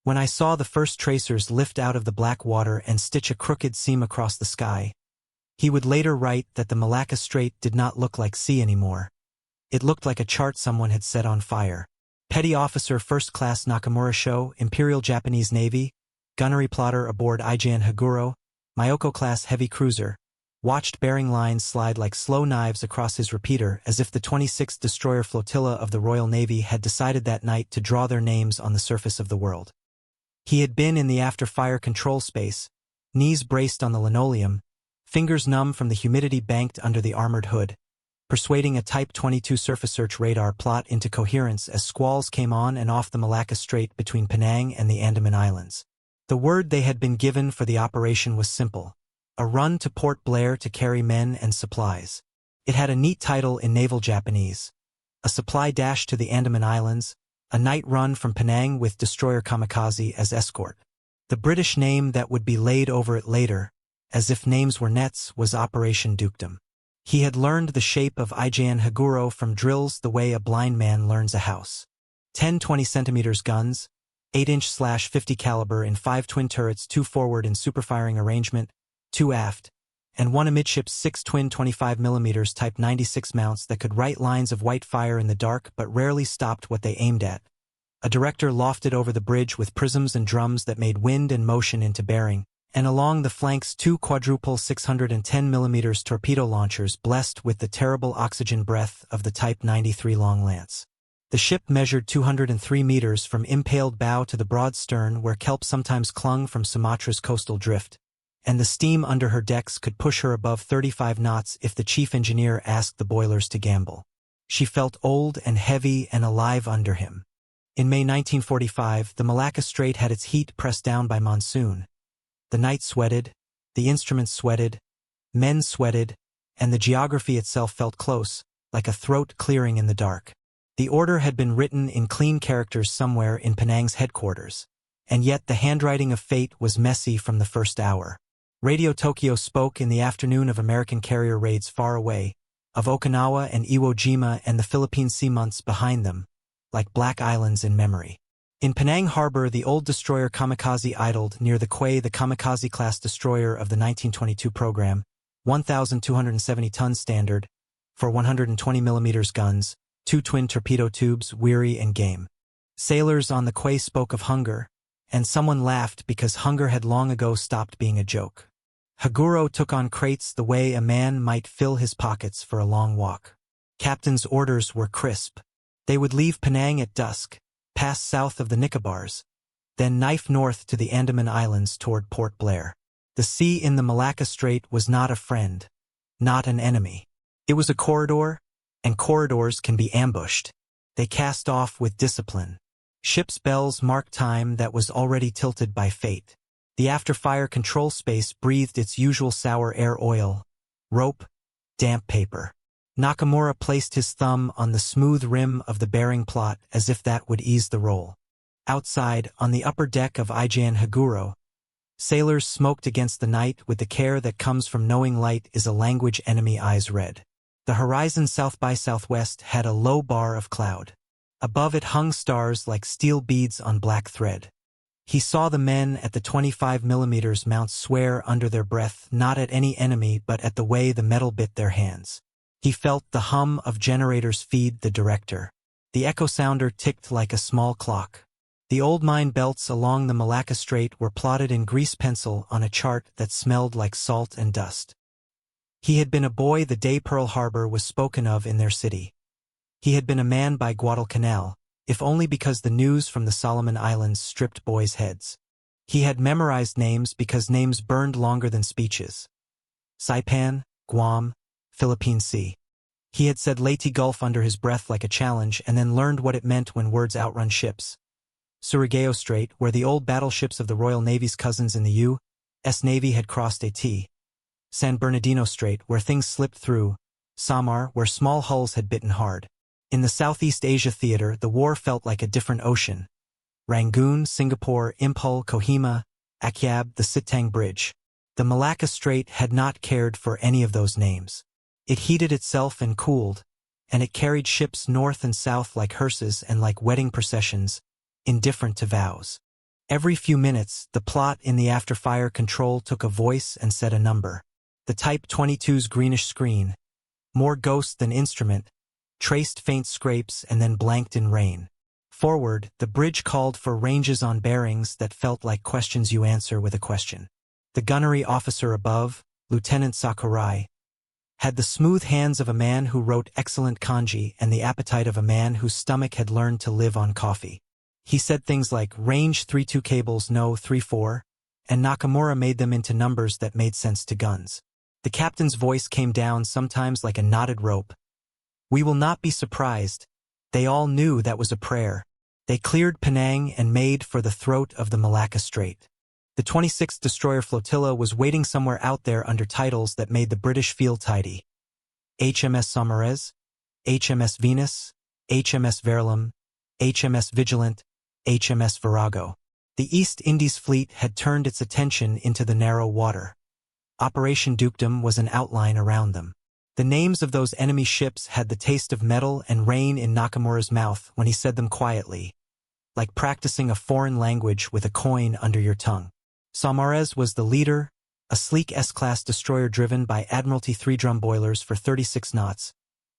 When I saw the first tracers lift out of the black water and stitch a crooked seam across the sky, he would later write that the Malacca Strait did not look like sea anymore. It looked like a chart someone had set on fire. Petty Officer First Class Nakamura Show, Imperial Japanese Navy, gunnery plotter aboard IJN Haguro, Myōkō-class heavy cruiser, watched bearing lines slide like slow knives across his repeater as if the 26th Destroyer Flotilla of the Royal Navy had decided that night to draw their names on the surface of the world. He had been in the after-fire control space, knees braced on the linoleum, fingers numb from the humidity banked under the armored hood, persuading a Type 22 surface search radar plot into coherence as squalls came on and off the Malacca Strait between Penang and the Andaman Islands. The word they had been given for the operation was simple: a run to Port Blair to carry men and supplies. It had a neat title in naval Japanese: a supply dash to the Andaman Islands, a night run from Penang with destroyer Kamikaze as escort. The British name that would be laid over it later, as if names were nets, was Operation Dukedom. He had learned the shape of IJN Haguro from drills the way a blind man learns a house. 10 20cm guns, 8-inch/50 caliber in 5 twin turrets, 2 forward in superfiring arrangement, 2 aft, and 1 amidships, 6 twin 25mm Type 96 mounts that could write lines of white fire in the dark but rarely stopped what they aimed at. A director lofted over the bridge with prisms and drums that made wind and motion into bearing, and along the flanks 2 quadruple 610mm torpedo launchers blessed with the terrible oxygen breath of the Type 93 Long Lance. The ship measured 203 meters from impaled bow to the broad stern where kelp sometimes clung from Sumatra's coastal drift, and the steam under her decks could push her above 35 knots if the chief engineer asked the boilers to gamble. She felt old and heavy and alive under him. In May 1945, the Malacca Strait had its heat pressed down by monsoon. The night sweated, the instruments sweated, men sweated, and the geography itself felt close, like a throat clearing in the dark. The order had been written in clean characters somewhere in Penang's headquarters, and yet the handwriting of fate was messy from the first hour. Radio Tokyo spoke in the afternoon of American carrier raids far away, of Okinawa and Iwo Jima and the Philippine sea months behind them, like black islands in memory. In Penang harbor, the old destroyer Kamikaze idled near the quay. The Kamikaze-class destroyer of the 1922 program, 1,270 tons standard, for 120mm guns, 2 twin torpedo tubes, weary and game. Sailors on the quay spoke of hunger, and someone laughed because hunger had long ago stopped being a joke. Haguro took on crates the way a man might fill his pockets for a long walk. Captain's orders were crisp. They would leave Penang at dusk, pass south of the Nicobars, then knife north to the Andaman Islands toward Port Blair. The sea in the Malacca Strait was not a friend, not an enemy. It was a corridor, and corridors can be ambushed. They cast off with discipline. Ship's bells marked time that was already tilted by fate. The after-fire control space breathed its usual sour air oil, rope, damp paper. Nakamura placed his thumb on the smooth rim of the bearing plot as if that would ease the roll. Outside, on the upper deck of IJN Haguro, sailors smoked against the night with the care that comes from knowing light is a language enemy eyes read. The horizon south by southwest had a low bar of cloud. Above it hung stars like steel beads on black thread. He saw the men at the 25mm mounts swear under their breath not at any enemy but at the way the metal bit their hands. He felt the hum of generators feed the director. The echo sounder ticked like a small clock. The old mine belts along the Malacca Strait were plotted in grease pencil on a chart that smelled like salt and dust. He had been a boy the day Pearl Harbor was spoken of in their city. He had been a man by Guadalcanal, if only because the news from the Solomon Islands stripped boys' heads. He had memorized names because names burned longer than speeches. Saipan, Guam, Philippine Sea. He had said Leyte Gulf under his breath like a challenge and then learned what it meant when words outrun ships. Surigao Strait, where the old battleships of the Royal Navy's cousins in the U.S. Navy had crossed at. San Bernardino Strait, where things slipped through. Samar, where small hulls had bitten hard. In the Southeast Asia theater, the war felt like a different ocean. Rangoon, Singapore, Impel, Kohima, Akyab, the Sitang Bridge. The Malacca Strait had not cared for any of those names. It heated itself and cooled, and it carried ships north and south like hearses and like wedding processions, indifferent to vows. Every few minutes, the plot in the afterfire control took a voice and said a number. The Type 22's greenish screen, more ghost than instrument, traced faint scrapes and then blanked in rain. Forward, the bridge called for ranges on bearings that felt like questions you answer with a question. The gunnery officer above, Lieutenant Sakurai, had the smooth hands of a man who wrote excellent kanji and the appetite of a man whose stomach had learned to live on coffee. He said things like range 32 cables no 34, and Nakamura made them into numbers that made sense to guns. The captain's voice came down sometimes like a knotted rope. We will not be surprised. They all knew that was a prayer. They cleared Penang and made for the throat of the Malacca Strait. The 26th Destroyer Flotilla was waiting somewhere out there under titles that made the British feel tidy. HMS Saumarez, HMS Venus, HMS Verulam, HMS Vigilant, HMS Virago. The East Indies fleet had turned its attention into the narrow water. Operation Dukedom was an outline around them. The names of those enemy ships had the taste of metal and rain in Nakamura's mouth when he said them quietly, like practicing a foreign language with a coin under your tongue. Saumarez was the leader, a sleek S-class destroyer driven by Admiralty 3-drum boilers for 36 knots,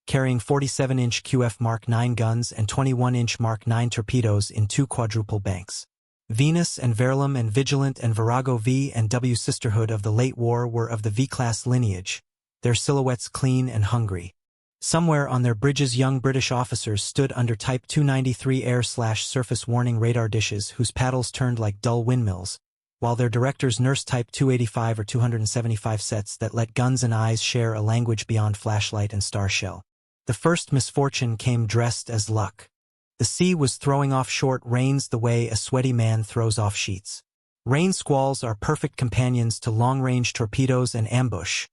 carrying 47-inch QF Mark 9 guns and 21-inch Mark 9 torpedoes in 2 quadruple banks. Venus and Verulam and Vigilant and Virago V and W sisterhood of the late war were of the V-class lineage, their silhouettes clean and hungry. Somewhere on their bridges young British officers stood under Type 293 air/surface warning radar dishes whose paddles turned like dull windmills, while their directors nursed Type 285 or 275 sets that let guns and eyes share a language beyond flashlight and star shell. The first misfortune came dressed as luck. The sea was throwing off short rains the way a sweaty man throws off sheets. Rain squalls are perfect companions to long-range torpedoes and ambush.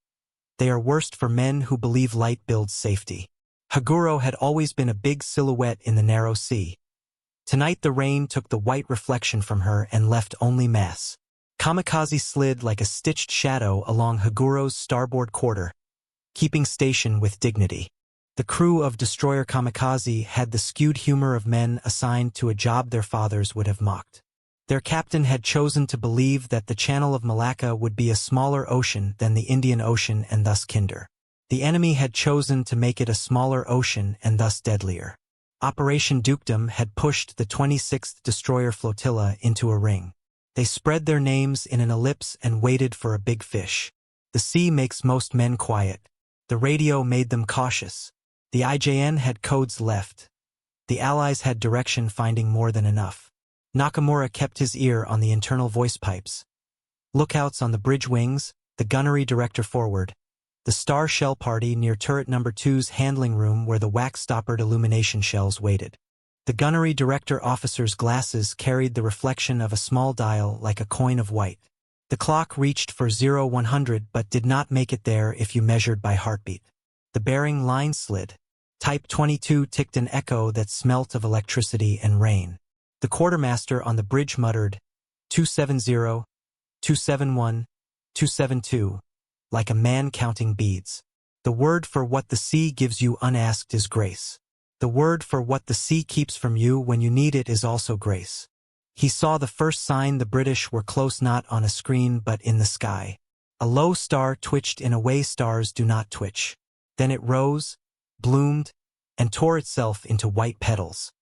They are worst for men who believe light builds safety. Haguro had always been a big silhouette in the narrow sea. Tonight the rain took the white reflection from her and left only mass. Kamikaze slid like a stitched shadow along Haguro's starboard quarter, keeping station with dignity. The crew of Destroyer Kamikaze had the skewed humor of men assigned to a job their fathers would have mocked. Their captain had chosen to believe that the Channel of Malacca would be a smaller ocean than the Indian Ocean and thus kinder. The enemy had chosen to make it a smaller ocean and thus deadlier. Operation Dukedom had pushed the 26th Destroyer Flotilla into a ring. They spread their names in an ellipse and waited for a big fish. The sea makes most men quiet. The radio made them cautious. The IJN had codes left. The Allies had direction finding more than enough. Nakamura kept his ear on the internal voice pipes. Lookouts on the bridge wings, the gunnery director forward, the star shell party near turret number 2's handling room where the wax-stoppered illumination shells waited. The gunnery director officer's glasses carried the reflection of a small dial like a coin of white. The clock reached for 0100 but did not make it there if you measured by heartbeat. The bearing line slid. Type 22 ticked an echo that smelt of electricity and rain. The quartermaster on the bridge muttered, 270, 271, 272, like a man counting beads. The word for what the sea gives you unasked is grace. The word for what the sea keeps from you when you need it is also grace. He saw the first sign the British were close, not on a screen but in the sky. A low star twitched in a way stars do not twitch. Then it rose, bloomed, and tore itself into white petals.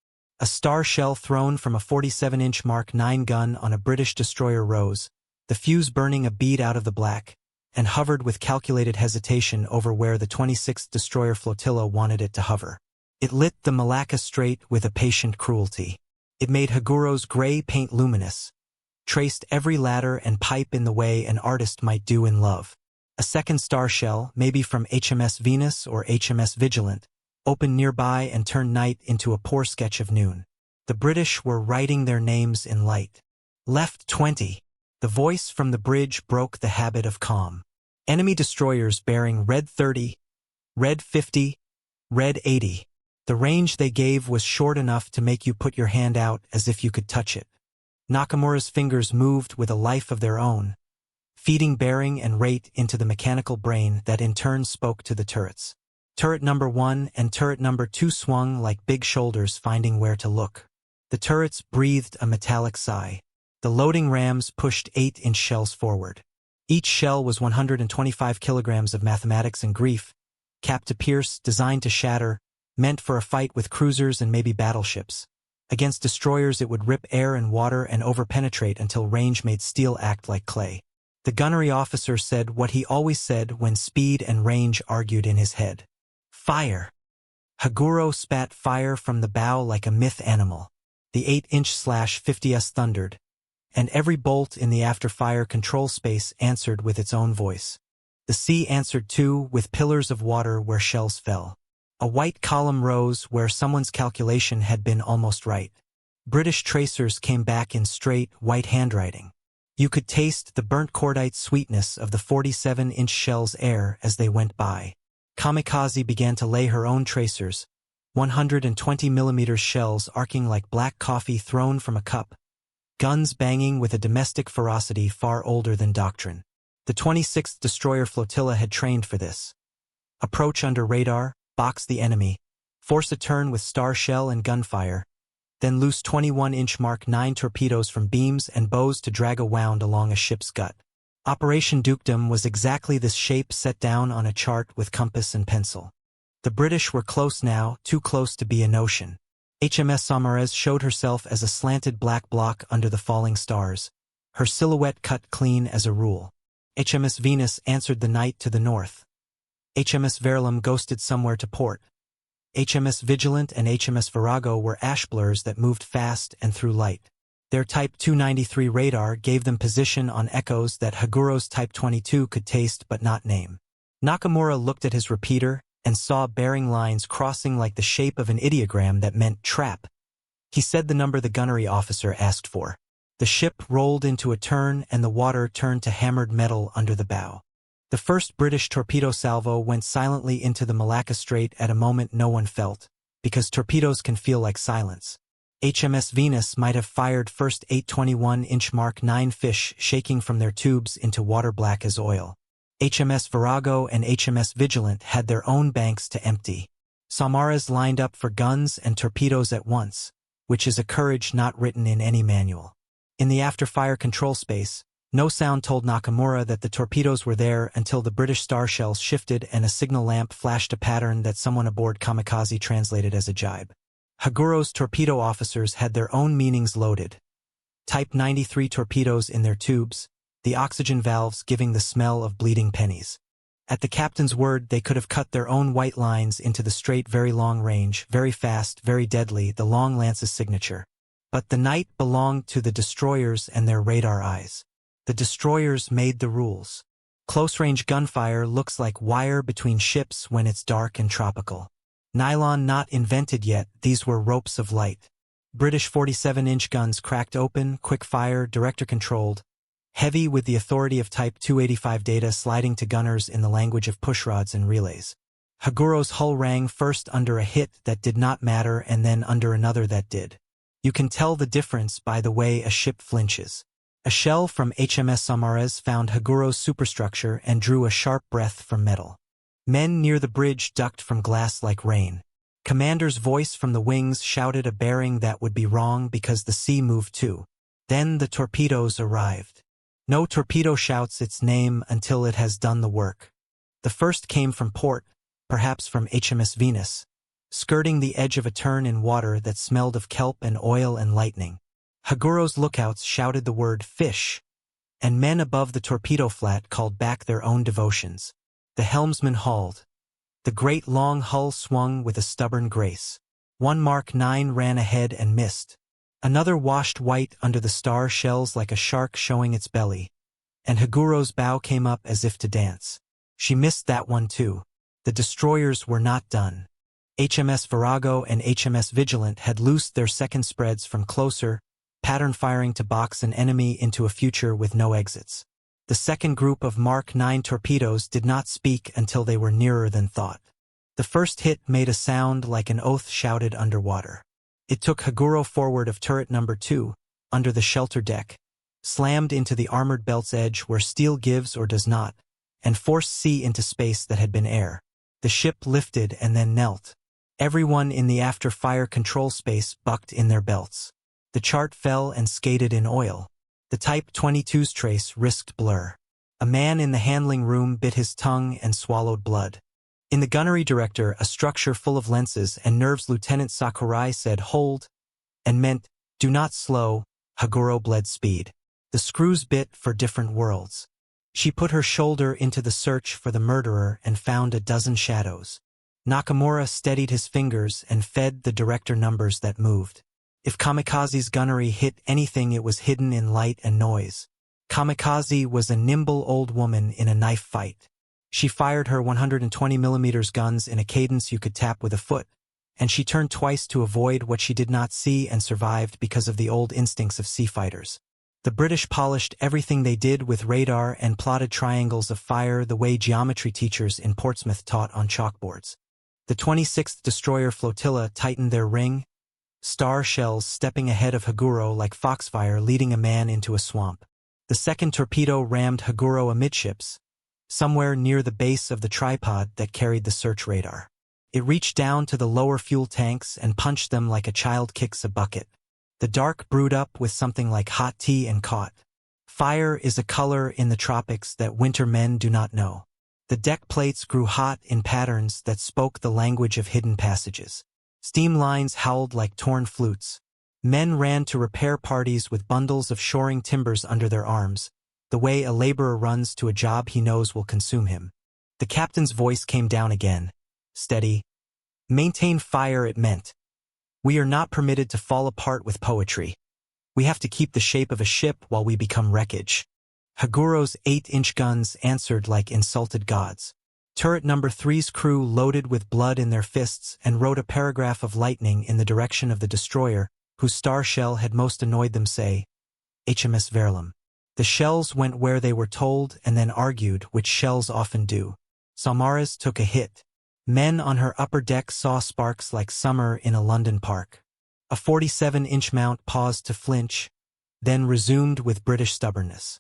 A star shell thrown from a 47-inch Mark 9 gun on a British destroyer rose, the fuse burning a bead out of the black, and hovered with calculated hesitation over where the 26th Destroyer Flotilla wanted it to hover. It lit the Malacca Strait with a patient cruelty. It made Haguro's gray paint luminous, traced every ladder and pipe in the way an artist might do in love. A second star shell, maybe from HMS Venus or HMS Vigilant, opened nearby and turned night into a poor sketch of noon. The British were writing their names in light. Left 20. The voice from the bridge broke the habit of calm. Enemy destroyers bearing red 30, red 50, red 80. The range they gave was short enough to make you put your hand out as if you could touch it. Nakamura's fingers moved with a life of their own, feeding bearing and rate into the mechanical brain that in turn spoke to the turrets. Turret number 1 and turret number 2 swung like big shoulders finding where to look. The turrets breathed a metallic sigh. The loading rams pushed 8-inch shells forward. Each shell was 125 kilograms of mathematics and grief, capped to pierce, designed to shatter, meant for a fight with cruisers and maybe battleships. Against destroyers it would rip air and water and overpenetrate until range made steel act like clay. The gunnery officer said what he always said when speed and range argued in his head. Fire! Haguro spat fire from the bow like a myth animal. The 8-inch/50s thundered, and every bolt in the after-fire control space answered with its own voice. The sea answered too, with pillars of water where shells fell. A white column rose where someone's calculation had been almost right. British tracers came back in straight, white handwriting. You could taste the burnt cordite sweetness of the 47-inch shell's air as they went by. Kamikaze began to lay her own tracers, 120mm shells arcing like black coffee thrown from a cup, guns banging with a domestic ferocity far older than doctrine. The 26th Destroyer Flotilla had trained for this. Approach under radar, box the enemy, force a turn with star shell and gunfire, then loose 21-inch Mark 9 torpedoes from beams and bows to drag a wound along a ship's gut. Operation Dukedom was exactly this shape set down on a chart with compass and pencil. The British were close now, too close to be a notion. HMS Saumarez showed herself as a slanted black block under the falling stars, her silhouette cut clean as a rule. HMS Venus answered the night to the north. HMS Verulam ghosted somewhere to port. HMS Vigilant and HMS Virago were ash blurs that moved fast and through light. Their Type 293 radar gave them position on echoes that Haguro's Type 22 could taste but not name. Nakamura looked at his repeater and saw bearing lines crossing like the shape of an ideogram that meant trap. He said the number the gunnery officer asked for. The ship rolled into a turn and the water turned to hammered metal under the bow. The first British torpedo salvo went silently into the Malacca Strait at a moment no one felt, because torpedoes can feel like silence. HMS Venus might have fired first 821-inch Mark 9 fish shaking from their tubes into water black as oil. HMS Virago and HMS Vigilant had their own banks to empty. Saumarez lined up for guns and torpedoes at once, which is a courage not written in any manual. In the after-fire control space, no sound told Nakamura that the torpedoes were there until the British star shells shifted and a signal lamp flashed a pattern that someone aboard Kamikaze translated as a jibe. Haguro's torpedo officers had their own meanings loaded. Type 93 torpedoes in their tubes, the oxygen valves giving the smell of bleeding pennies. At the captain's word, they could have cut their own white lines into the straight very long range, very fast, very deadly, the long lance's signature. But the night belonged to the destroyers and their radar eyes. The destroyers made the rules. Close-range gunfire looks like wire between ships when it's dark and tropical. Nylon not invented yet, these were ropes of light. British 47-inch guns cracked open, quick-fire, director-controlled, heavy with the authority of Type 285 data sliding to gunners in the language of pushrods and relays. Haguro's hull rang first under a hit that did not matter and then under another that did. You can tell the difference by the way a ship flinches. A shell from HMS Saumarez found Haguro's superstructure and drew a sharp breath from metal. Men near the bridge ducked from glass like rain. Commander's voice from the wings shouted a bearing that would be wrong because the sea moved too. Then the torpedoes arrived. No torpedo shouts its name until it has done the work. The first came from port, perhaps from HMS Venus, skirting the edge of a turn in water that smelled of kelp and oil and lightning. Haguro's lookouts shouted the word fish, and men above the torpedo flat called back their own devotions. The helmsman hauled. The great long hull swung with a stubborn grace. One Mark 9 ran ahead and missed. Another washed white under the star shells like a shark showing its belly, and Haguro's bow came up as if to dance. She missed that one too. The destroyers were not done. HMS Virago and HMS Vigilant had loosed their second spreads from closer, pattern firing to box an enemy into a future with no exits. The second group of Mark 9 torpedoes did not speak until they were nearer than thought. The first hit made a sound like an oath shouted underwater. It took Haguro forward of turret number 2, under the shelter deck, slammed into the armored belt's edge where steel gives or does not, and forced sea into space that had been air. The ship lifted and then knelt. Everyone in the after-fire control space bucked in their belts. The chart fell and skated in oil. The Type 22's trace risked blur. A man in the handling room bit his tongue and swallowed blood. In the gunnery director, a structure full of lenses and nerves, Lieutenant Sakurai said hold, and meant do not slow. Haguro bled speed. The screws bit for different worlds. She put her shoulder into the search for the murderer and found a dozen shadows. Nakamura steadied his fingers and fed the director numbers that moved. If Kamikaze's gunnery hit anything, it was hidden in light and noise. Kamikaze was a nimble old woman in a knife fight. She fired her 120mm guns in a cadence you could tap with a foot, and she turned twice to avoid what she did not see and survived because of the old instincts of sea fighters. The British polished everything they did with radar and plotted triangles of fire the way geometry teachers in Portsmouth taught on chalkboards. The 26th Destroyer Flotilla tightened their ring, star shells stepping ahead of Haguro like foxfire leading a man into a swamp. The second torpedo rammed Haguro amidships, somewhere near the base of the tripod that carried the search radar. It reached down to the lower fuel tanks and punched them like a child kicks a bucket. The dark brewed up with something like hot tea and caught. Fire is a color in the tropics that winter men do not know. The deck plates grew hot in patterns that spoke the language of hidden passages. Steam lines howled like torn flutes. Men ran to repair parties with bundles of shoring timbers under their arms, the way a laborer runs to a job he knows will consume him. The captain's voice came down again. Steady. Maintain fire, it meant. We are not permitted to fall apart with poetry. We have to keep the shape of a ship while we become wreckage. Haguro's 8-inch guns answered like insulted gods. Turret number 3's crew loaded with blood in their fists and wrote a paragraph of lightning in the direction of the destroyer, whose star shell had most annoyed them, say, HMS Verulam. The shells went where they were told and then argued, which shells often do. Salmaras took a hit. Men on her upper deck saw sparks like summer in a London park. A 47-inch mount paused to flinch, then resumed with British stubbornness.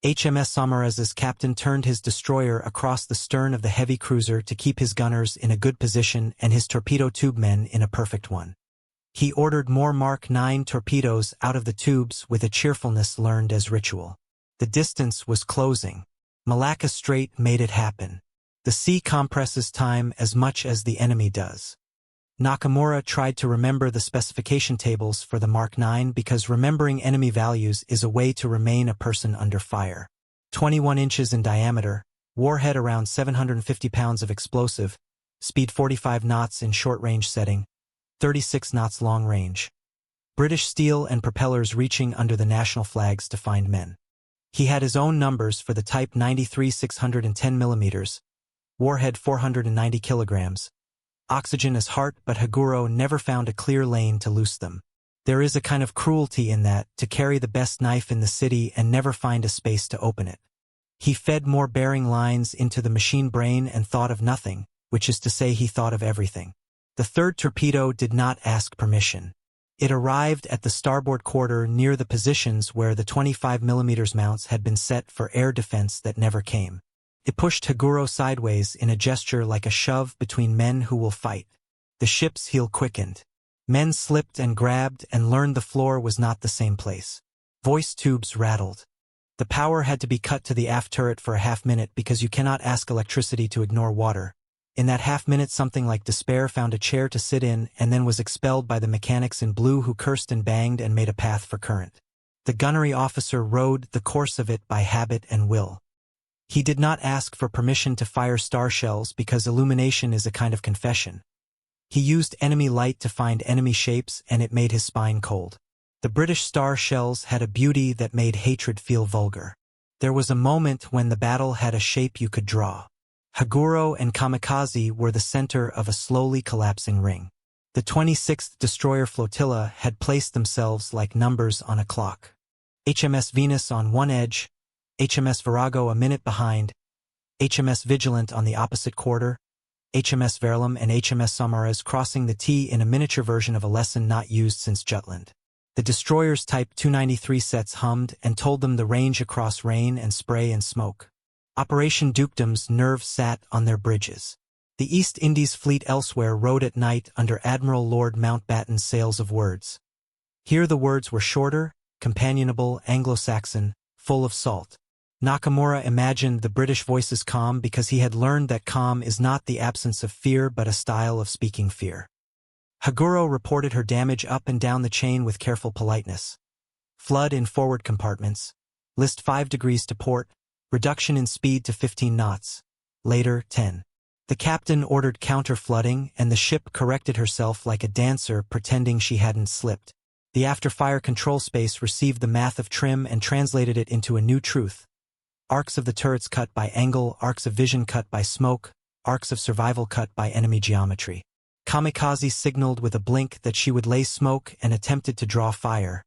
HMS Salmaras's captain turned his destroyer across the stern of the heavy cruiser to keep his gunners in a good position and his torpedo tube men in a perfect one. He ordered more Mark 9 torpedoes out of the tubes with a cheerfulness learned as ritual. The distance was closing. Malacca Strait made it happen. The sea compresses time as much as the enemy does. Nakamura tried to remember the specification tables for the Mark 9 because remembering enemy values is a way to remain a person under fire. 21 inches in diameter, warhead around 750 pounds of explosive, speed 45 knots in short-range setting, 36 knots long range. British steel and propellers reaching under the national flags to find men. He had his own numbers for the Type 93 610mm, warhead 490 kilograms. Oxygen as heart, but Haguro never found a clear lane to loose them. There is a kind of cruelty in that, to carry the best knife in the city and never find a space to open it. He fed more bearing lines into the machine brain and thought of nothing, which is to say he thought of everything. The third torpedo did not ask permission. It arrived at the starboard quarter near the positions where the 25mm mounts had been set for air defense that never came. It pushed Haguro sideways in a gesture like a shove between men who will fight. The ship's heel quickened. Men slipped and grabbed and learned the floor was not the same place. Voice tubes rattled. The power had to be cut to the aft turret for a half-minute because you cannot ask electricity to ignore water. In that half-minute something like despair found a chair to sit in and then was expelled by the mechanics in blue who cursed and banged and made a path for current. The gunnery officer rode the course of it by habit and will. He did not ask for permission to fire star shells because illumination is a kind of confession. He used enemy light to find enemy shapes and it made his spine cold. The British star shells had a beauty that made hatred feel vulgar. There was a moment when the battle had a shape you could draw. Haguro and Kamikaze were the center of a slowly collapsing ring. The 26th Destroyer Flotilla had placed themselves like numbers on a clock. HMS Venus on one edge, HMS Virago a minute behind, HMS Vigilant on the opposite quarter, HMS Verulam and HMS Salmaras crossing the T in a miniature version of a lesson not used since Jutland. The destroyer's Type 293 sets hummed and told them the range across rain and spray and smoke. Operation Dukedom's nerve sat on their bridges. The East Indies fleet elsewhere rode at night under Admiral Lord Mountbatten's sails of words. Here the words were shorter, companionable, Anglo-Saxon, full of salt. Nakamura imagined the British voices calm because he had learned that calm is not the absence of fear but a style of speaking fear. Haguro reported her damage up and down the chain with careful politeness. Flood in forward compartments. List 5 degrees to port. Reduction in speed to 15 knots. Later, 10. The captain ordered counter-flooding, and the ship corrected herself like a dancer pretending she hadn't slipped. The after-fire control space received the math of trim and translated it into a new truth. Arcs of the turrets cut by angle, arcs of vision cut by smoke, arcs of survival cut by enemy geometry. Kamikaze signaled with a blink that she would lay smoke and attempted to draw fire.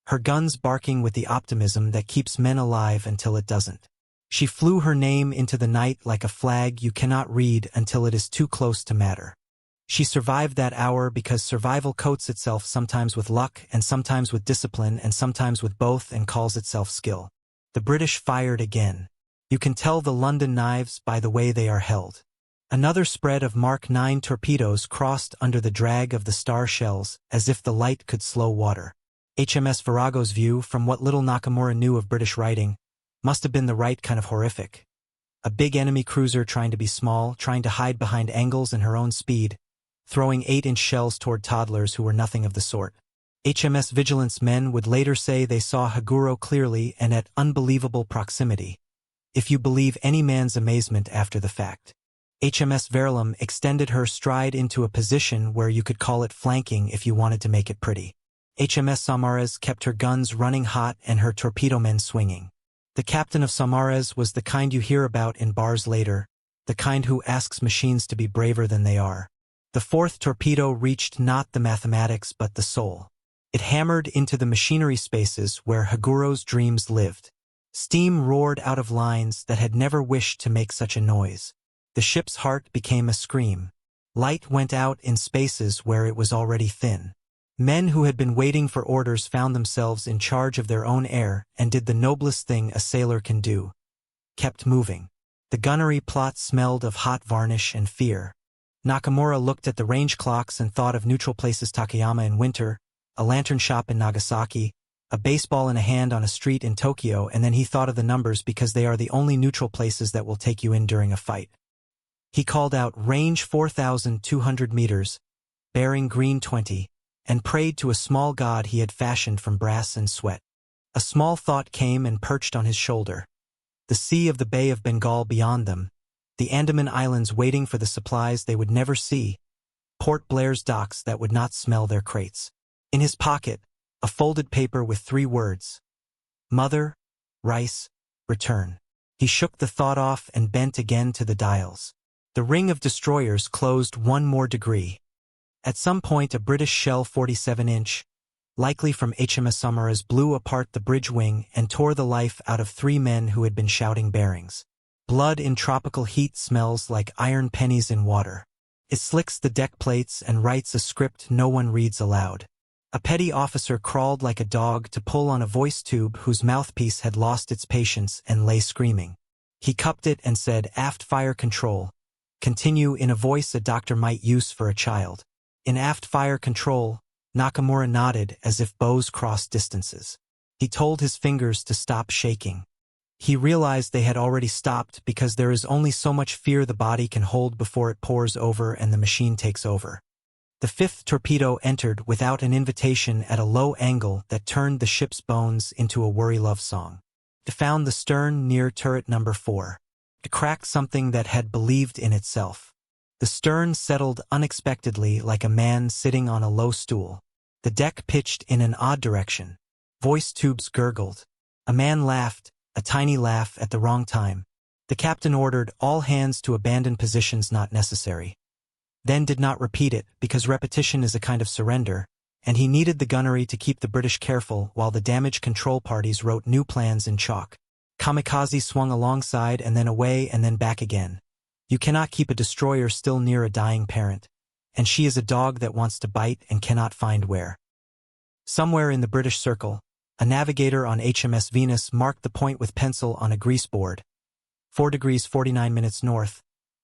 Her guns barking with the optimism that keeps men alive until it doesn't. She flew her name into the night like a flag you cannot read until it is too close to matter. She survived that hour because survival coats itself sometimes with luck and sometimes with discipline and sometimes with both and calls itself skill. The British fired again. You can tell the London knives by the way they are held. Another spread of Mark 9 torpedoes crossed under the drag of the star shells, as if the light could slow water. HMS Virago's view, from what little Nakamura knew of British writing, must have been the right kind of horrific. A big enemy cruiser trying to be small, trying to hide behind angles and her own speed, throwing 8-inch shells toward toddlers who were nothing of the sort. HMS Vigilance men would later say they saw Haguro clearly and at unbelievable proximity, if you believe any man's amazement after the fact. HMS Verulam extended her stride into a position where you could call it flanking if you wanted to make it pretty. HMS Saumarez kept her guns running hot and her torpedo men swinging. The captain of Saumarez was the kind you hear about in bars later, the kind who asks machines to be braver than they are. The fourth torpedo reached not the mathematics but the soul. It hammered into the machinery spaces where Haguro's dreams lived. Steam roared out of lines that had never wished to make such a noise. The ship's heart became a scream. Light went out in spaces where it was already thin. Men who had been waiting for orders found themselves in charge of their own air and did the noblest thing a sailor can do. Kept moving. The gunnery plot smelled of hot varnish and fear. Nakamura looked at the range clocks and thought of neutral places Takayama in winter, a lantern shop in Nagasaki, a baseball in a hand on a street in Tokyo, and then he thought of the numbers because they are the only neutral places that will take you in during a fight. He called out range 4,200 meters, bearing green 20, and prayed to a small god he had fashioned from brass and sweat. A small thought came and perched on his shoulder. The sea of the Bay of Bengal beyond them, the Andaman Islands waiting for the supplies they would never see, Port Blair's docks that would not smell their crates. In his pocket, a folded paper with 3 words. Mother, rice, return. He shook the thought off and bent again to the dials. The ring of destroyers closed 1 more degree. At some point a British shell 47-inch, likely from HMS Saumarez, blew apart the bridge wing and tore the life out of 3 men who had been shouting bearings. Blood in tropical heat smells like iron pennies in water. It slicks the deck plates and writes a script no one reads aloud. A petty officer crawled like a dog to pull on a voice tube whose mouthpiece had lost its patience and lay screaming. He cupped it and said, "Aft fire control. Continue," in a voice a doctor might use for a child. In aft fire control, Nakamura nodded as if bows crossed distances. He told his fingers to stop shaking. He realized they had already stopped because there is only so much fear the body can hold before it pours over and the machine takes over. The 5th torpedo entered without an invitation at a low angle that turned the ship's bones into a worry love song. It found the stern near turret number 4. It cracked something that had believed in itself. The stern settled unexpectedly like a man sitting on a low stool. The deck pitched in an odd direction. Voice tubes gurgled. A man laughed, a tiny laugh at the wrong time. The captain ordered all hands to abandon positions not necessary. Then did not repeat it because repetition is a kind of surrender, and he needed the gunnery to keep the British careful while the damage control parties wrote new plans in chalk. Kamikaze swung alongside and then away and then back again. You cannot keep a destroyer still near a dying parent, and she is a dog that wants to bite and cannot find where. Somewhere in the British circle, a navigator on HMS Venus marked the point with pencil on a grease board. 4 degrees 49 minutes north,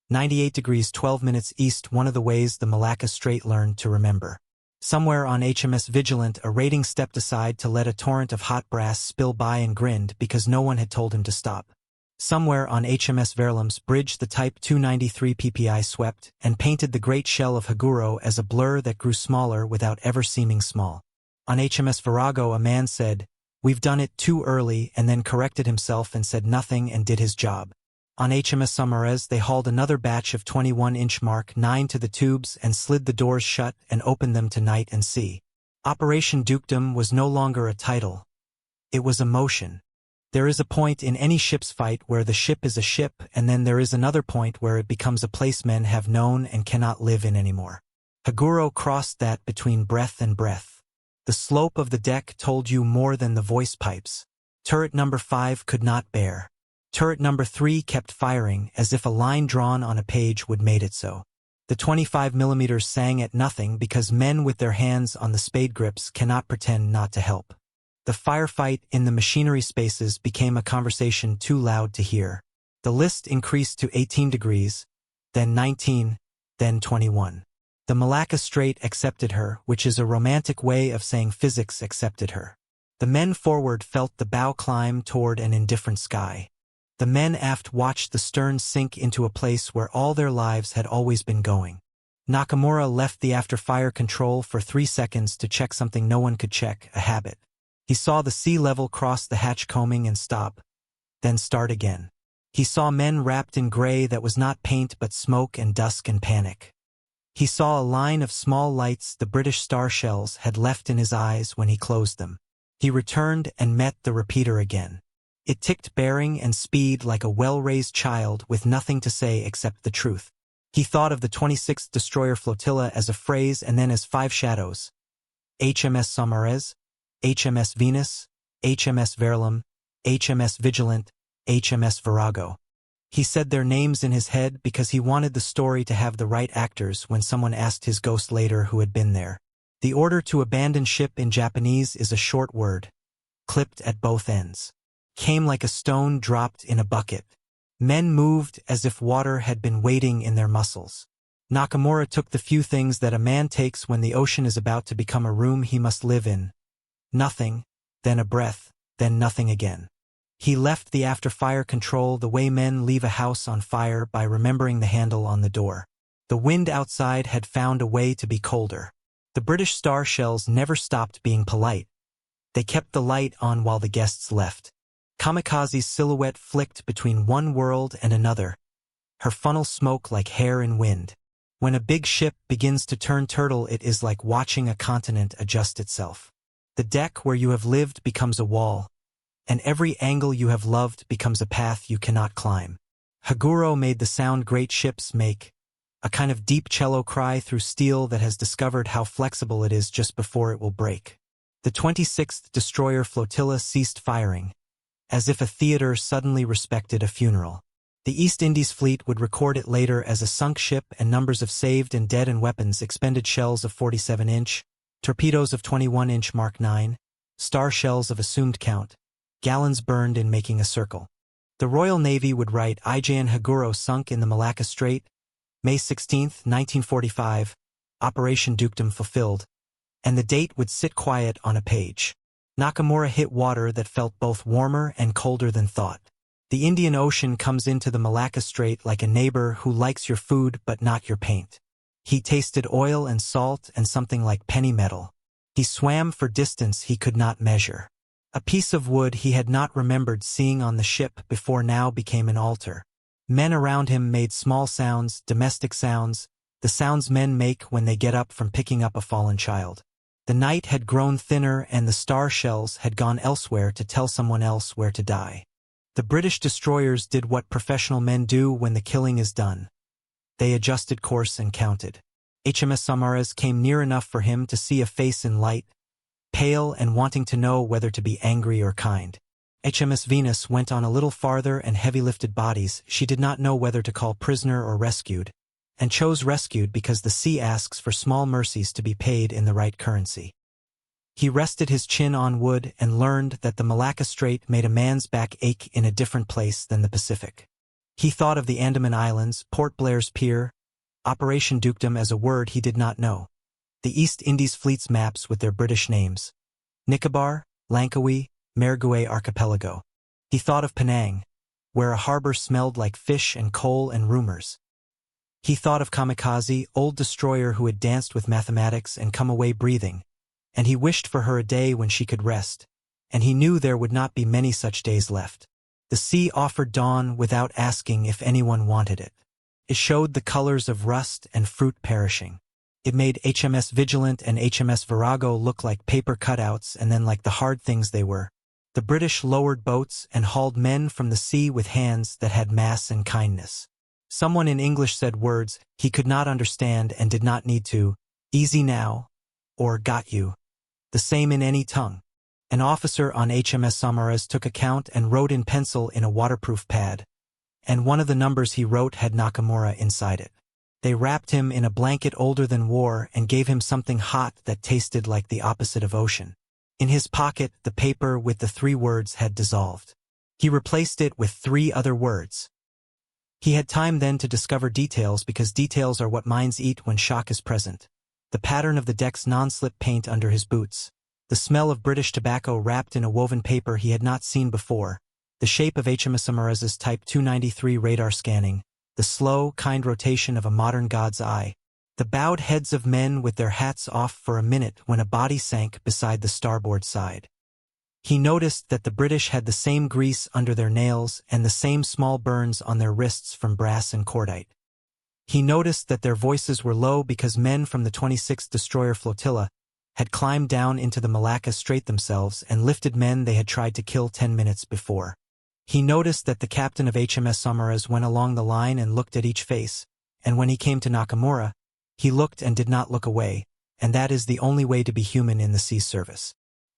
98 degrees 12 minutes east, one of the ways the Malacca Strait learned to remember. Somewhere on HMS Vigilant, a rating stepped aside to let a torrent of hot brass spill by and grinned because no one had told him to stop. Somewhere on HMS Verulam's bridge, the Type 293 PPI swept and painted the great shell of Haguro as a blur that grew smaller without ever seeming small. On HMS Virago, a man said, "We've done it too early," and then corrected himself and said nothing and did his job. On HMS Saumarez, they hauled another batch of 21-inch Mark 9 to the tubes and slid the doors shut and opened them to night and sea. Operation Dukedom was no longer a title. It was a motion. There is a point in any ship's fight where the ship is a ship, and then there is another point where it becomes a place men have known and cannot live in anymore. Haguro crossed that between breath and breath. The slope of the deck told you more than the voice pipes. Turret number 5 could not bear. Turret number 3 kept firing as if a line drawn on a page would made it so. The 25mm sang at nothing because men with their hands on the spade grips cannot pretend not to help. The firefight in the machinery spaces became a conversation too loud to hear. The list increased to 18 degrees, then 19, then 21. The Malacca Strait accepted her, which is a romantic way of saying physics accepted her. The men forward felt the bow climb toward an indifferent sky. The men aft watched the stern sink into a place where all their lives had always been going. Nakamura left the after-fire control for 3 seconds to check something no one could check, a habit. He saw the sea level cross the hatch combing and stop, then start again. He saw men wrapped in gray that was not paint but smoke and dusk and panic. He saw a line of small lights the British star shells had left in his eyes when he closed them. He returned and met the repeater again. It ticked bearing and speed like a well-raised child with nothing to say except the truth. He thought of the 26th Destroyer Flotilla as a phrase and then as 5 shadows. HMS Saumarez, HMS Venus, HMS Verulam, HMS Vigilant, HMS Virago. He said their names in his head because he wanted the story to have the right actors when someone asked his ghost later who had been there. The order to abandon ship in Japanese is a short word, clipped at both ends. Came like a stone dropped in a bucket. Men moved as if water had been waiting in their muscles. Nakamura took the few things that a man takes when the ocean is about to become a room he must live in. Nothing, then a breath, then nothing again. He left the after-fire control the way men leave a house on fire by remembering the handle on the door. The wind outside had found a way to be colder. The British star shells never stopped being polite. They kept the light on while the guests left. Kamikaze's silhouette flicked between one world and another, her funnel smoke like hair in wind. When a big ship begins to turn turtle, it is like watching a continent adjust itself. The deck where you have lived becomes a wall, and every angle you have loved becomes a path you cannot climb. Haguro made the sound great ships make, a kind of deep cello cry through steel that has discovered how flexible it is just before it will break. The 26th Destroyer Flotilla ceased firing, as if a theater suddenly respected a funeral. The East Indies fleet would record it later as a sunk ship and numbers of saved and dead and weapons expended, shells of 47-inch, torpedoes of 21-inch Mark 9, star shells of assumed count, gallons burned in making a circle. The Royal Navy would write IJN Haguro sunk in the Malacca Strait, May 16, 1945, Operation Dukedom fulfilled, and the date would sit quiet on a page. Nakamura hit water that felt both warmer and colder than thought. The Indian Ocean comes into the Malacca Strait like a neighbor who likes your food but not your paint. He tasted oil and salt and something like penny metal. He swam for distance he could not measure. A piece of wood he had not remembered seeing on the ship before now became an altar. Men around him made small sounds, domestic sounds, the sounds men make when they get up from picking up a fallen child. The night had grown thinner and the star shells had gone elsewhere to tell someone else where to die. The British destroyers did what professional men do when the killing is done. They adjusted course and counted. HMS Saumarez came near enough for him to see a face in light, pale and wanting to know whether to be angry or kind. HMS Venus went on a little farther and heavy-lifted bodies she did not know whether to call prisoner or rescued, and chose rescued because the sea asks for small mercies to be paid in the right currency. He rested his chin on wood and learned that the Malacca Strait made a man's back ache in a different place than the Pacific. He thought of the Andaman Islands, Port Blair's pier, Operation Dukedom as a word he did not know. the East Indies Fleet's maps with their British names. Nicobar, Langkawi, Mergui Archipelago. He thought of Penang, where a harbor smelled like fish and coal and rumors. He thought of Kamikaze, old destroyer who had danced with mathematics and come away breathing, and he wished for her a day when she could rest, and he knew there would not be many such days left. The sea offered dawn without asking if anyone wanted it. It showed the colors of rust and fruit perishing. It made HMS Vigilant and HMS Virago look like paper cutouts and then like the hard things they were. The British lowered boats and hauled men from the sea with hands that had mass and kindness. Someone in English said words he could not understand and did not need to, easy now, or got you. The same in any tongue. An officer on HMS Saumarez took account and wrote in pencil in a waterproof pad, and one of the numbers he wrote had Nakamura inside it. They wrapped him in a blanket older than war and gave him something hot that tasted like the opposite of ocean. In his pocket, the paper with the 3 words had dissolved. He replaced it with 3 other words. He had time then to discover details because details are what minds eat when shock is present. The pattern of the deck's non-slip paint under his boots. The smell of British tobacco wrapped in a woven paper he had not seen before. The shape of HMS Saumarez's Type 293 radar scanning. The slow, kind rotation of a modern god's eye. The bowed heads of men with their hats off for a minute when a body sank beside the starboard side. He noticed that the British had the same grease under their nails and the same small burns on their wrists from brass and cordite. He noticed that their voices were low because men from the 26th Destroyer Flotilla had climbed down into the Malacca Strait themselves and lifted men they had tried to kill 10 minutes before. He noticed that the captain of HMS Saumarez went along the line and looked at each face, and when he came to Nakamura, he looked and did not look away, and that is the only way to be human in the sea service.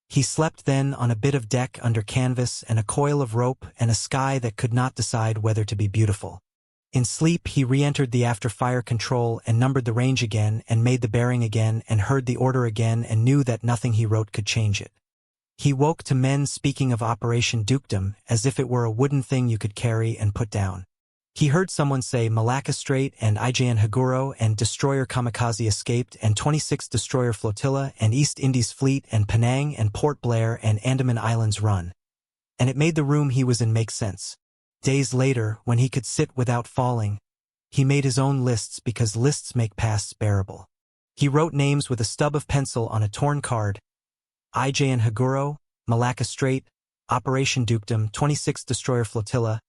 He slept then on a bit of deck under canvas and a coil of rope and a sky that could not decide whether to be beautiful. In sleep he re-entered the after-fire control and numbered the range again and made the bearing again and heard the order again and knew that nothing he wrote could change it. He woke to men speaking of Operation Dukedom as if it were a wooden thing you could carry and put down. He heard someone say Malacca Strait and IJN Haguro and Destroyer Kamikaze escaped and 26th Destroyer Flotilla and East Indies Fleet and Penang and Port Blair and Andaman Islands run. And it made the room he was in make sense. Days later, when he could sit without falling, he made his own lists because lists make pasts bearable. He wrote names with a stub of pencil on a torn card. IJN Haguro, Malacca Strait, Operation Dukedom, 26th Destroyer Flotilla,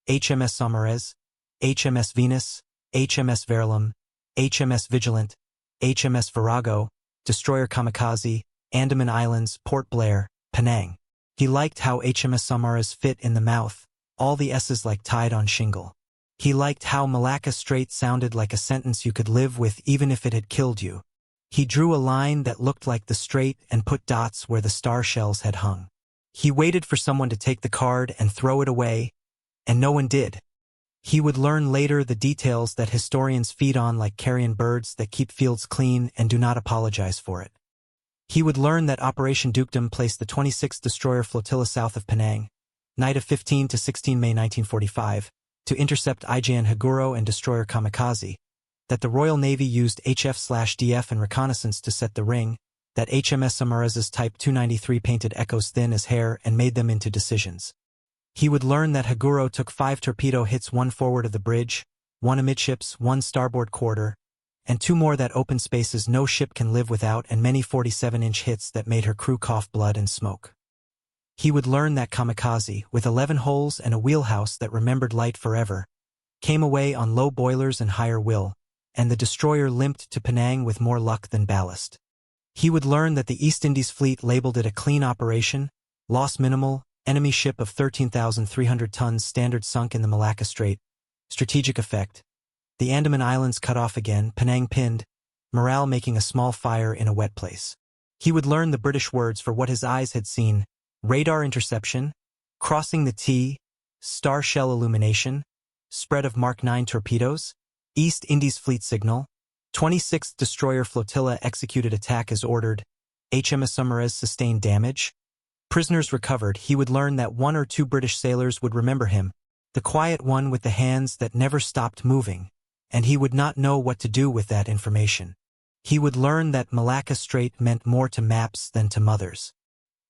HMS Saumarez, HMS Venus, HMS Verulam, HMS Vigilant, HMS Virago, Destroyer Kamikaze, Andaman Islands, Port Blair, Penang. He liked how HMS Saumarez fit in the mouth, all the S's like tied on shingle. He liked how Malacca Strait sounded like a sentence you could live with even if it had killed you. He drew a line that looked like the strait and put dots where the star shells had hung. He waited for someone to take the card and throw it away, and no one did. He would learn later the details that historians feed on like carrion birds that keep fields clean and do not apologize for it. He would learn that Operation Dukedom placed the 26th Destroyer Flotilla south of Penang, night of 15 to 16 May 1945, to intercept IJN Haguro and Destroyer Kamikaze, that the Royal Navy used HF/DF and reconnaissance to set the ring, that HMS Saumarez's Type 293 painted echoes thin as hair and made them into decisions. He would learn that Haguro took 5 torpedo hits, 1 forward of the bridge, 1 amidships, 1 starboard quarter, and 2 more that open spaces no ship can live without and many 47-inch hits that made her crew cough blood and smoke. He would learn that Kamikaze, with 11 holes and a wheelhouse that remembered light forever, came away on low boilers and higher will, and the destroyer limped to Penang with more luck than ballast. He would learn that the East Indies Fleet labeled it a clean operation, loss minimal, enemy ship of 13,300 tons standard sunk in the Malacca Strait, strategic effect, the Andaman Islands cut off again, Penang pinned, morale making a small fire in a wet place. He would learn the British words for what his eyes had seen: radar interception, crossing the T, star shell illumination, spread of Mark 9 torpedoes, East Indies Fleet signal, 26th Destroyer Flotilla executed attack as ordered, HMS Saumarez sustained damage. Prisoners recovered. He would learn that 1 or 2 British sailors would remember him, the quiet one with the hands that never stopped moving, and he would not know what to do with that information. He would learn that Malacca Strait meant more to maps than to mothers.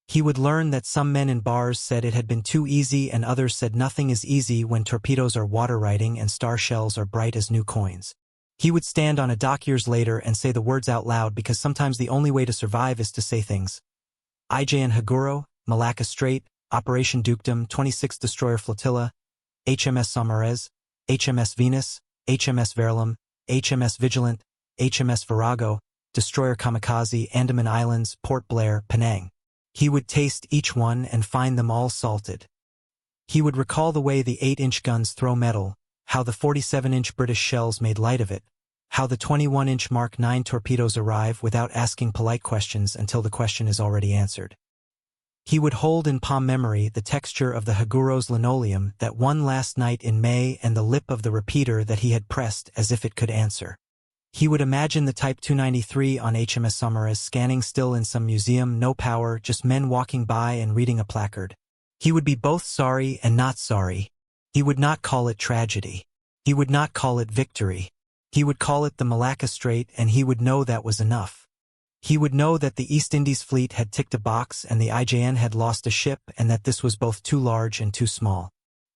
He would learn that some men in bars said it had been too easy and others said nothing is easy when torpedoes are water-riding and star shells are bright as new coins. He would stand on a dock years later and say the words out loud because sometimes the only way to survive is to say things. IJN Haguro, Malacca Strait, Operation Dukedom, 26th Destroyer Flotilla, HMS Saumarez, HMS Venus, HMS Verulam, HMS Vigilant, HMS Virago, Destroyer Kamikaze, Andaman Islands, Port Blair, Penang. He would taste each one and find them all salted. He would recall the way the 8-inch guns throw metal, how the 47-inch British shells made light of it, how the 21-inch Mark 9 torpedoes arrive without asking polite questions until the question is already answered. He would hold in palm memory the texture of the Haguro's linoleum that one last night in May and the lip of the repeater that he had pressed as if it could answer. He would imagine the Type 293 on HMS Saumarez scanning still in some museum, no power, just men walking by and reading a placard. He would be both sorry and not sorry. He would not call it tragedy. He would not call it victory. He would call it the Malacca Strait, and he would know that was enough. He would know that the East Indies fleet had ticked a box and the IJN had lost a ship and that this was both too large and too small.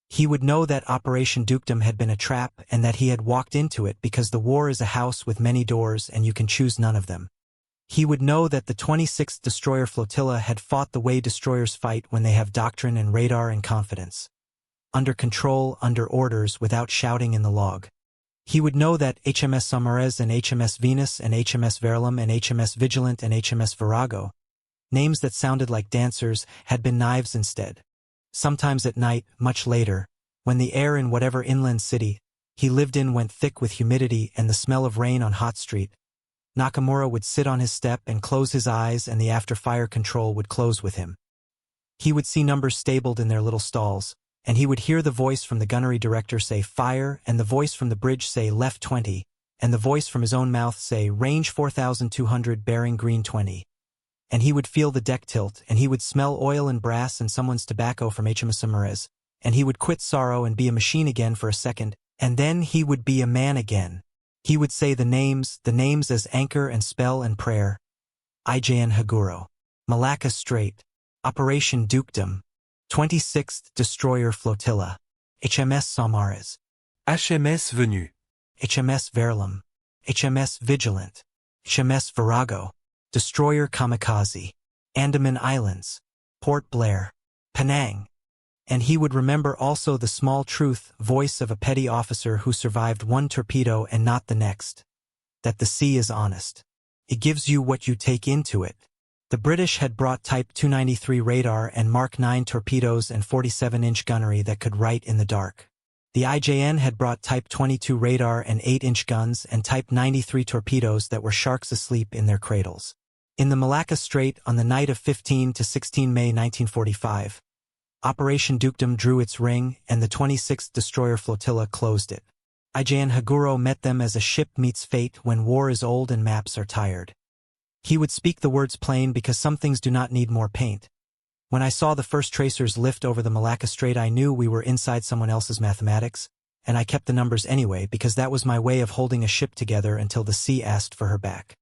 He would know that Operation Dukedom had been a trap and that he had walked into it because the war is a house with many doors and you can choose none of them. He would know that the 26th Destroyer Flotilla had fought the way destroyers fight when they have doctrine and radar and confidence. Under control, under orders, without shouting in the log. He would know that HMS Saumarez and HMS Venus and HMS Verulam and HMS Vigilant and HMS Virago, names that sounded like dancers, had been knives instead. Sometimes at night, much later, when the air in whatever inland city he lived in went thick with humidity and the smell of rain on Hot Street, Nakamura would sit on his step and close his eyes and the after-fire control would close with him. He would see numbers stabled in their little stalls, and he would hear the voice from the gunnery director say fire and the voice from the bridge say left 20, and the voice from his own mouth say range 4200 bearing green 20. And he would feel the deck tilt, and he would smell oil and brass and someone's tobacco from HMS Saumarez, and he would quit sorrow and be a machine again for a second, and then he would be a man again. He would say the names as anchor and spell and prayer. IJN Haguro, Malacca Strait, Operation Dukedom, 26th Destroyer Flotilla, HMS Saumarez, HMS Venu, HMS Verulam, HMS Vigilant, HMS Virago, Destroyer Kamikaze, Andaman Islands, Port Blair, Penang. And he would remember also the small truth voice of a petty officer who survived one torpedo and not the next, that the sea is honest. It gives you what you take into it. The British had brought Type 293 radar and Mark 9 torpedoes and 47-inch gunnery that could write in the dark. The IJN had brought Type 22 radar and 8-inch guns and Type 93 torpedoes that were sharks asleep in their cradles. In the Malacca Strait on the night of 15 to 16 May 1945, Operation Dukedom drew its ring and the 26th Destroyer Flotilla closed it. IJN Haguro met them as a ship meets fate when war is old and maps are tired. He would speak the words plain because some things do not need more paint. When I saw the first tracers lift over the Malacca Strait, I knew we were inside someone else's mathematics, and I kept the numbers anyway because that was my way of holding a ship together until the sea asked for her back.